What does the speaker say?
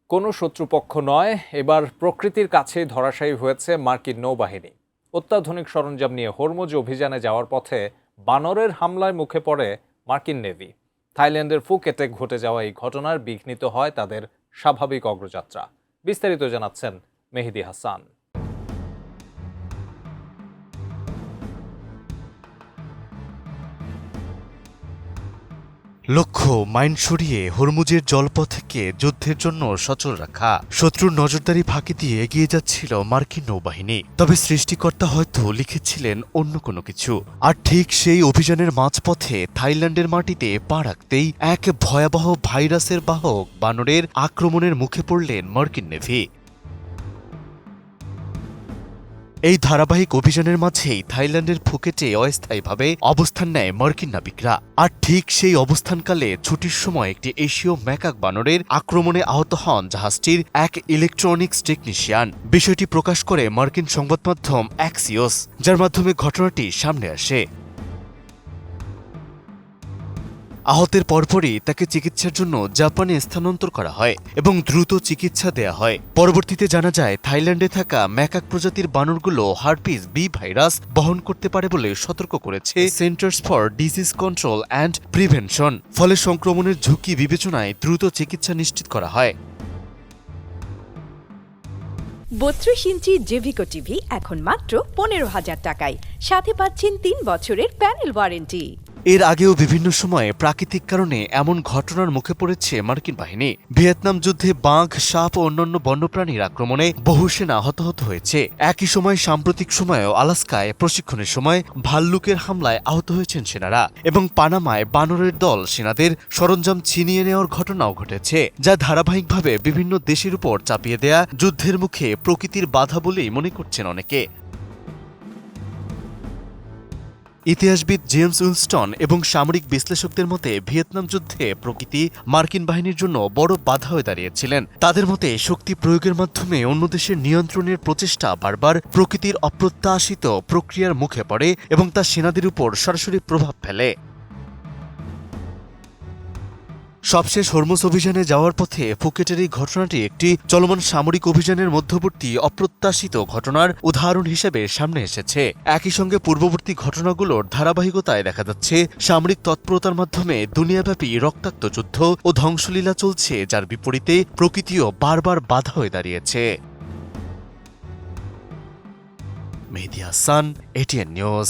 কোনো শত্রুপক্ষ নয়, এবার প্রকৃতির কাছেই ধরাশায়ী হয়েছে মার্কিন নৌবাহিনী। অত্যাধুনিক সরঞ্জাম নিয়ে হরমুজ অভিযানে যাওয়ার পথে বানরের হামলায় মুখে পড়ে মার্কিন নেভি। থাইল্যান্ডের ফুকেটে ঘটে যাওয়া এই ঘটনার বিঘ্নিত হয় তাদের স্বাভাবিক অগ্রযাত্রা। বিস্তারিত জানাচ্ছেন মেহেদী হাসান। লক্ষ্য মাইন সরিয়ে হরমুজের জলপথকে যুদ্ধের জন্য সচল রাখা। শত্রুর নজরদারি ফাঁকি দিয়ে এগিয়ে যাচ্ছিল মার্কিন নৌবাহিনী। তবে সৃষ্টিকর্তা হয়তো লিখেছিলেন অন্য কোনো কিছু। আর ঠিক সেই অভিযানের মাঝপথে থাইল্যান্ডের মাটিতে পা রাখতেই এক ভয়াবহ ভাইরাসের বাহক বানরের আক্রমণের মুখে পড়লেন মার্কিন নেভি। এই ধারাবাহিক অভিযানের মাঝেই থাইল্যান্ডের ফুকেটে অস্থায়ীভাবে অবস্থান নেয় মার্কিন নাবিকরা। আর ঠিক সেই অবস্থানকালে ছুটির সময় একটি এশীয় ম্যাকাক বানরের আক্রমণে আহত হন জাহাজটির এক ইলেকট্রনিক্স টেকনিশিয়ান। বিষয়টি প্রকাশ করে মার্কিন সংবাদমাধ্যম অ্যাক্সিওস, যার মাধ্যমে ঘটনাটি সামনে আসে। আহতের পরপরই তাকে চিকিৎসার জন্য জাপানে স্থানান্তর করা হয় এবং দ্রুত চিকিৎসা দেয়া হয়। পরবর্তীতে জানা যায় থাইল্যান্ডে থাকা ম্যাকাক প্রজাতির বানরগুলো হার্পিস বি ভাইরাস বহন করতে পারে বলে সতর্ক করেছে Centers for Disease Control and Prevention. ফলে সংক্রমণের ঝুঁকি বিবেচনায় দ্রুত চিকিৎসা নিশ্চিত করা হয়। 32 ইঞ্চি জেভিকো টিভি এখন মাত্র 15,000 টাকায়, সাথে পাচ্ছেন 3 বছরের প্যানেল ওয়ারেন্টি। এর আগেও বিভিন্ন সময়ে প্রাকৃতিক কারণে এমন ঘটনার মুখে পড়েছে মার্কিন বাহিনী। ভিয়েতনাম যুদ্ধে বাঘ, সাপ ও অন্যান্য বন্যপ্রাণীর আক্রমণে বহু সেনা হতাহত হয়েছে। একই সময় সাম্প্রতিক সময়েও আলাস্কায় প্রশিক্ষণের সময় ভাল্লুকের হামলায় আহত হয়েছেন সেনারা এবং পানামায় বানরের দল সেনাদের সরঞ্জাম ছিনিয়ে নেওয়ার ঘটনাও ঘটেছে, যা ধারাবাহিকভাবে বিভিন্ন দেশের উপর চাপিয়ে দেয়া যুদ্ধের মুখে প্রকৃতির বাধা বলেই মনে করছেন অনেকে। ইতিহাসবিদ জেমস উইলস্টন এবং সামরিক বিশ্লেষকদের মতে ভিয়েতনাম যুদ্ধে প্রকৃতি মার্কিন বাহিনীর জন্য বড় বাধা হয়ে দাঁড়িয়েছিলেন। তাদের মতে শক্তি প্রয়োগের মাধ্যমে অন্য দেশের নিয়ন্ত্রণের প্রচেষ্টা বারবার প্রকৃতির অপ্রত্যাশিত প্রক্রিয়ার মুখে পড়ে এবং তা সেনাদের উপর সরাসরি প্রভাব ফেলে। সবশেষ হরমুজ অভিযানে যাওয়ার পথে ফুকেটের এই ঘটনাটি একটি চলমান সামরিক অভিযানের মধ্যবর্তী অপ্রত্যাশিত ঘটনার উদাহরণ হিসেবে সামনে এসেছে। একই সঙ্গে পূর্ববর্তী ঘটনাগুলোর ধারাবাহিকতায় দেখা যাচ্ছে সামরিক তৎপরতার মাধ্যমে দুনিয়াব্যাপী রক্তাক্ত যুদ্ধ ও ধ্বংসলীলা চলছে, যার বিপরীতে প্রকৃতিও বারবার বাধা হয়ে দাঁড়িয়েছে। মেহেদী হাসান, এটিএন নিউজ।